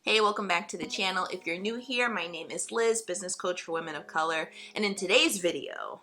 Hey, welcome back to the channel. If you're new here, my name is Liz, business coach for women of color. And in today's video,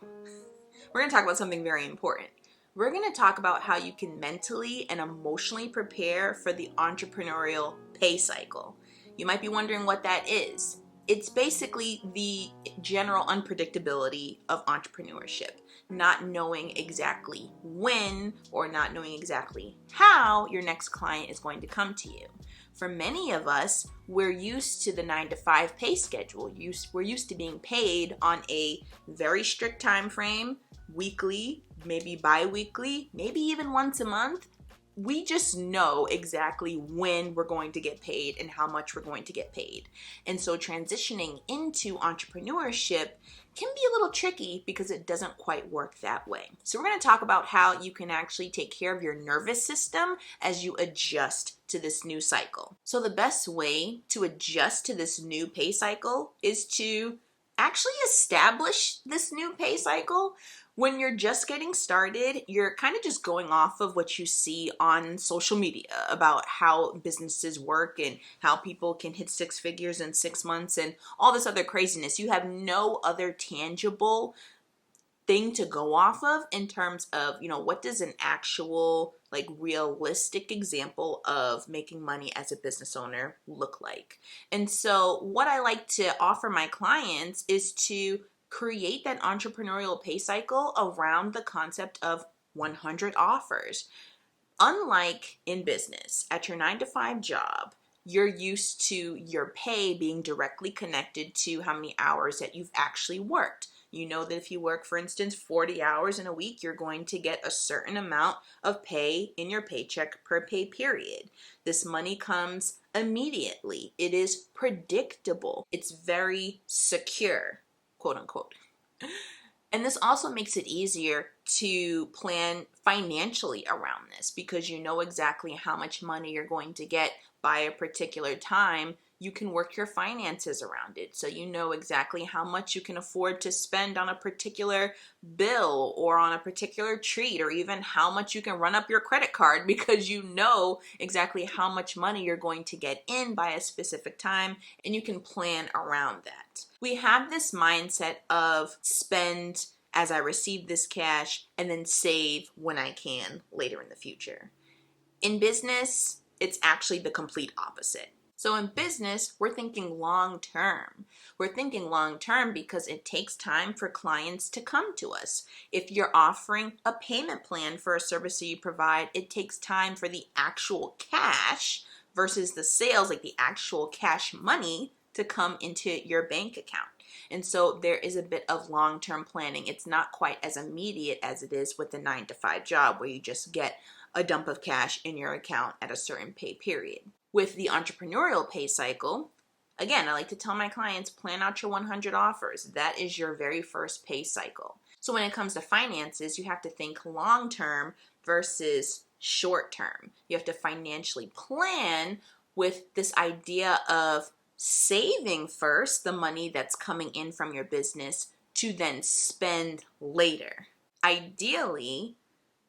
we're going to talk about something very important. We're going to talk about how you can mentally and emotionally prepare for the entrepreneurial pay cycle. You might be wondering what that is. It's basically the general unpredictability of entrepreneurship, not knowing exactly when or not knowing exactly how your next client is going to come to you. For many of us, we're used to the 9-to-5 pay schedule. We're used to being paid on a very strict time frame, weekly, maybe bi-weekly, maybe even once a month. We just know exactly when we're going to get paid and how much we're going to get paid. And so transitioning into entrepreneurship can be a little tricky because it doesn't quite work that way. So we're going to talk about how you can actually take care of your nervous system as you adjust to this new cycle. So the best way to adjust to this new pay cycle is to actually establish this new pay cycle. When you're just getting started, you're kind of just going off of what you see on social media about how businesses work and how people can hit six figures in 6 months and all this other craziness. You have no other tangible thing to go off of in terms of, what does an actual, realistic example of making money as a business owner look like? And so what I like to offer my clients is to create that entrepreneurial pay cycle around the concept of 100 offers. Unlike in business, at your 9-to-5 job, you're used to your pay being directly connected to how many hours that you've actually worked. You know that if you work, for instance, 40 hours in a week, you're going to get a certain amount of pay in your paycheck per pay period. This money comes immediately. It is predictable. It's very secure, quote unquote. And this also makes it easier to plan financially around this because you know exactly how much money you're going to get by a particular time. You can work your finances around it. So you know exactly how much you can afford to spend on a particular bill or on a particular treat, or even how much you can run up your credit card because you know exactly how much money you're going to get in by a specific time, and you can plan around that. We have this mindset of spend as I receive this cash and then save when I can later in the future. In business, it's actually the complete opposite. So in business, we're thinking long term. We're thinking long term because it takes time for clients to come to us. If you're offering a payment plan for a service that you provide, it takes time for the actual cash versus the sales, like the actual cash money, to come into your bank account. And so there is a bit of long-term planning. It's not quite as immediate as it is with the 9-to-5 job where you just get a dump of cash in your account at a certain pay period. With the entrepreneurial pay cycle, again, I like to tell my clients, plan out your 100 offers. That is your very first pay cycle. So when it comes to finances, you have to think long-term versus short-term. You have to financially plan with this idea of saving first the money that's coming in from your business to then spend later. Ideally,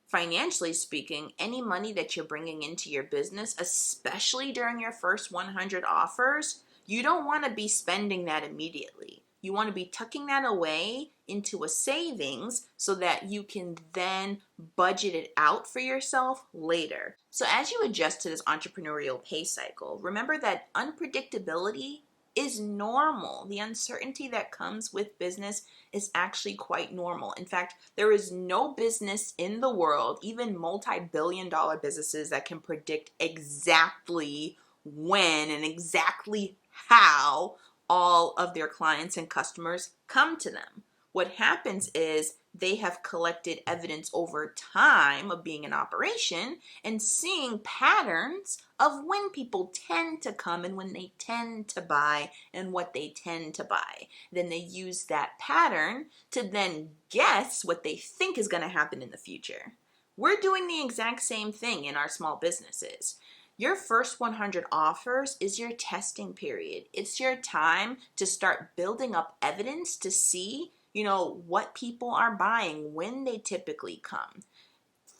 financially speaking, any money that you're bringing into your business, especially during your first 100 offers, you don't want to be spending that immediately. You want to be tucking that away into a savings so that you can then budget it out for yourself later. So as you adjust to this entrepreneurial pay cycle, remember that unpredictability is normal. The uncertainty that comes with business is actually quite normal. In fact, there is no business in the world, even multi-billion-dollar businesses, that can predict exactly when and exactly how all of their clients and customers come to them. What happens is they have collected evidence over time of being in operation and seeing patterns of when people tend to come and when they tend to buy and what they tend to buy. Then they use that pattern to then guess what they think is going to happen in the future. We're doing the exact same thing in our small businesses. Your first 100 offers is your testing period. It's your time to start building up evidence to see, what people are buying, when they typically come.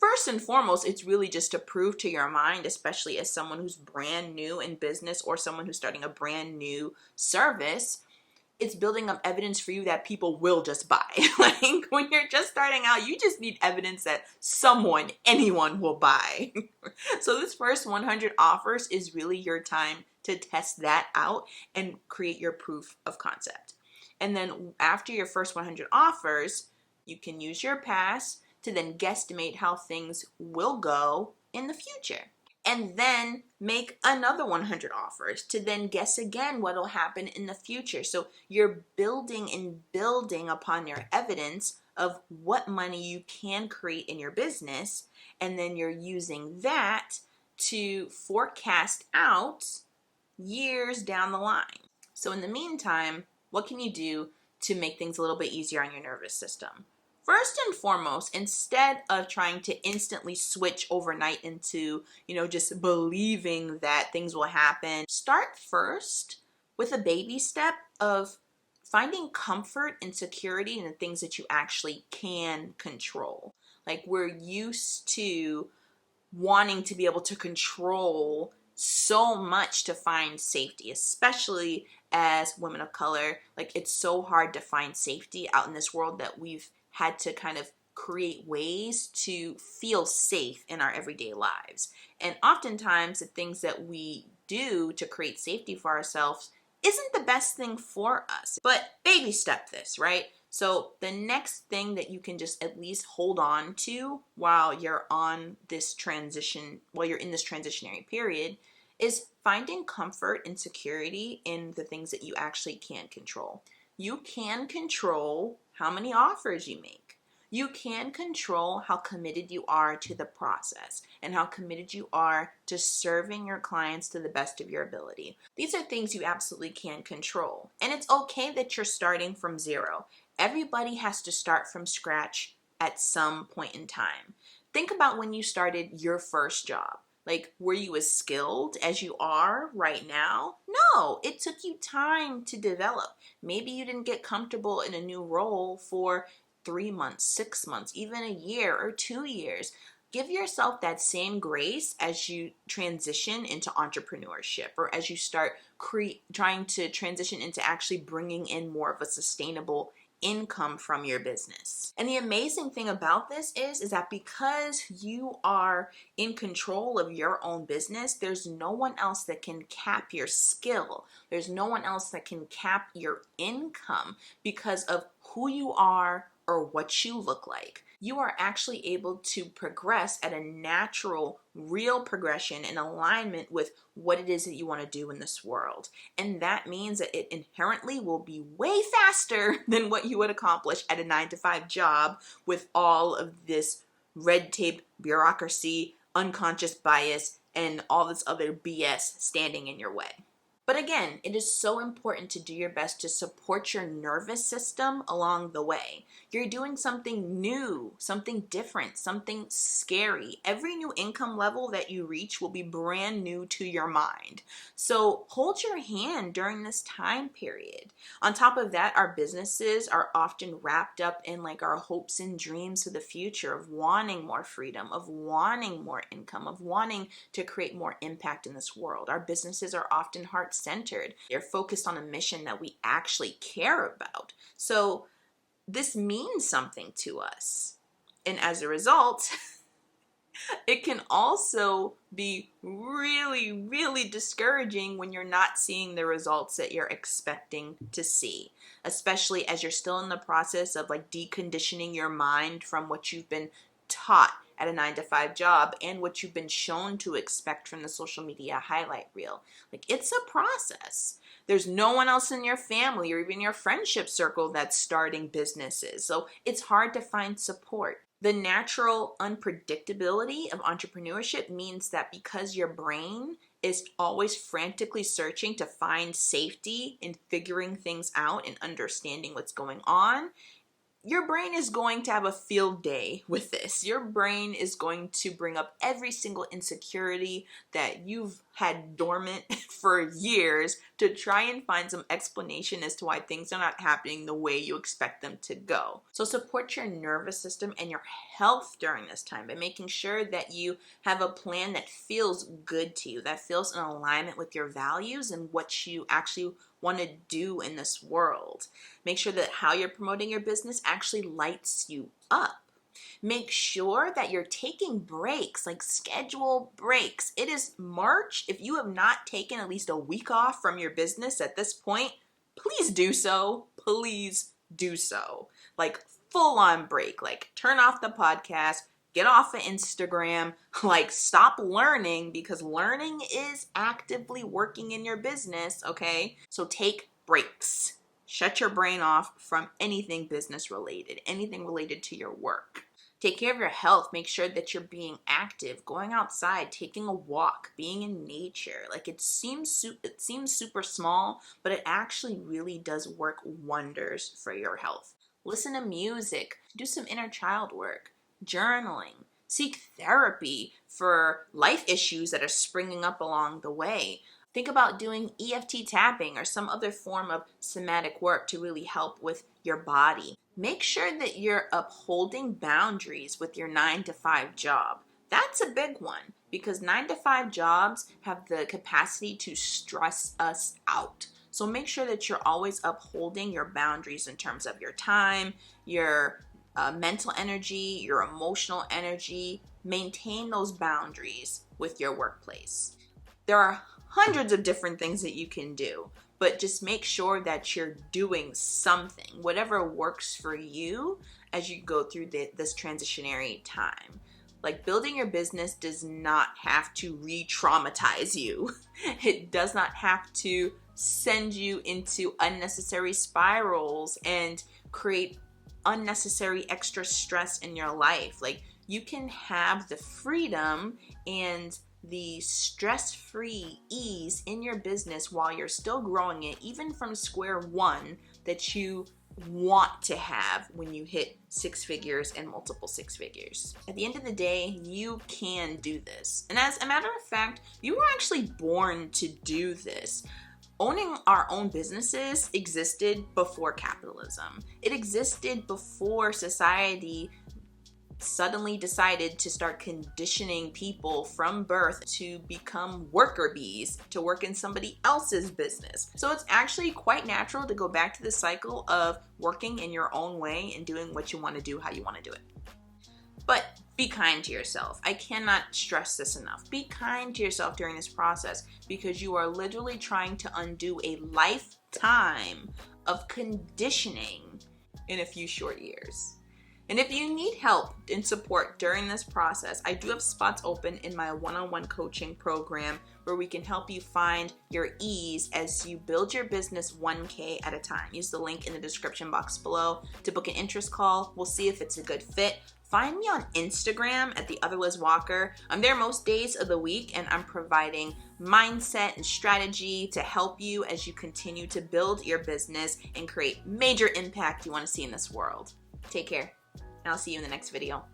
first and foremost, it's really just to prove to your mind, especially as someone who's brand new in business or someone who's starting a brand new service, it's building up evidence for you that people will just buy. Like when you're just starting out, you just need evidence that anyone will buy. So this first 100 offers is really your time to test that out and create your proof of concept. And then after your first 100 offers, you can use your past to then guesstimate how things will go in the future. And then make another 100 offers to then guess again what will happen in the future. So you're building and building upon your evidence of what money you can create in your business, and then you're using that to forecast out years down the line. So in the meantime, what can you do to make things a little bit easier on your nervous system? First and foremost, instead of trying to instantly switch overnight into, just believing that things will happen, start first with a baby step of finding comfort and security in the things that you actually can control. Like we're used to wanting to be able to control so much to find safety, especially as women of color. Like it's so hard to find safety out in this world that we've had to kind of create ways to feel safe in our everyday lives. And oftentimes the things that we do to create safety for ourselves isn't the best thing for us. But baby step this, right? So the next thing that you can just at least hold on to while you're in this transitionary period is finding comfort and security in the things that you actually can control. You can control how many offers you make. You can control how committed you are to the process and how committed you are to serving your clients to the best of your ability. These are things you absolutely can control. And it's okay that you're starting from zero. Everybody has to start from scratch at some point in time. Think about when you started your first job. Like, were you as skilled as you are right now? No, it took you time to develop. Maybe you didn't get comfortable in a new role for 3 months, 6 months, even a year or 2 years. Give yourself that same grace as you transition into entrepreneurship or as you start trying to transition into actually bringing in more of a sustainable income from your business. And the amazing thing about this is that because you are in control of your own business, there's no one else that can cap your skill. There's no one else that can cap your income because of who you are or what you look like. You are actually able to progress at a natural, real progression in alignment with what it is that you want to do in this world. And that means that it inherently will be way faster than what you would accomplish at a 9-to-5 job with all of this red tape, bureaucracy, unconscious bias, and all this other BS standing in your way. But again, it is so important to do your best to support your nervous system along the way. You're doing something new, something different, something scary. Every new income level that you reach will be brand new to your mind. So hold your hand during this time period. On top of that, our businesses are often wrapped up in like our hopes and dreams for the future of wanting more freedom, of wanting more income, of wanting to create more impact in this world. Our businesses are often heart-centered. They're focused on a mission that we actually care about. So this means something to us. And as a result, it can also be really, really discouraging when you're not seeing the results that you're expecting to see, especially as you're still in the process of like deconditioning your mind from what you've been taught at a 9-to-5 job and what you've been shown to expect from the social media highlight reel. Like, it's a process. There's no one else in your family or even your friendship circle that's starting businesses. So it's hard to find support. The natural unpredictability of entrepreneurship means that because your brain is always frantically searching to find safety in figuring things out and understanding what's going on, your brain is going to have a field day with this. Your brain is going to bring up every single insecurity that you've had dormant for years to try and find some explanation as to why things are not happening the way you expect them to go. So support your nervous system and your health during this time by making sure that you have a plan that feels good to you, that feels in alignment with your values and what you actually want to do in this world. Make sure that how you're promoting your business actually lights you up. Make sure that you're taking breaks, like schedule breaks. It is March. If you have not taken at least a week off from your business at this point, please do so. Please do so. Like full on break, like turn off the podcast, get off of Instagram, like stop learning because learning is actively working in your business, okay? So take breaks. Shut your brain off from anything business related, anything related to your work. Take care of your health. Make sure that you're being active, going outside, taking a walk, being in nature. Like it seems super small, but it actually really does work wonders for your health. Listen to music, do some inner child work, journaling, seek therapy for life issues that are springing up along the way. Think about doing EFT tapping or some other form of somatic work to really help with your body. Make sure that you're upholding boundaries with your 9-to-5 job. That's a big one because 9-to-5 jobs have the capacity to stress us out. So make sure that you're always upholding your boundaries in terms of your time, your mental energy, your emotional energy. Maintain those boundaries with your workplace. There are hundreds of different things that you can do, but just make sure that you're doing something, whatever works for you as you go through this transitionary time. Like building your business does not have to re-traumatize you. It does not have to send you into unnecessary spirals and create unnecessary extra stress in your life. Like you can have the freedom and the stress-free ease in your business while you're still growing it, even from square one, that you want to have when you hit 6 figures and multiple 6 figures. At the end of the day, you can do this. And as a matter of fact, you were actually born to do this. Owning our own businesses existed before capitalism. It existed before society suddenly decided to start conditioning people from birth to become worker bees, to work in somebody else's business. So it's actually quite natural to go back to the cycle of working in your own way and doing what you want to do, how you want to do it. But be kind to yourself. I cannot stress this enough. Be kind to yourself during this process because you are literally trying to undo a lifetime of conditioning in a few short years. And if you need help and support during this process, I do have spots open in my one-on-one coaching program where we can help you find your ease as you build your business 1K at a time. Use the link in the description box below to book an interest call. We'll see if it's a good fit. Find me on Instagram at The Other Liz Walker. I'm there most days of the week and I'm providing mindset and strategy to help you as you continue to build your business and create major impact you want to see in this world. Take care. And I'll see you in the next video.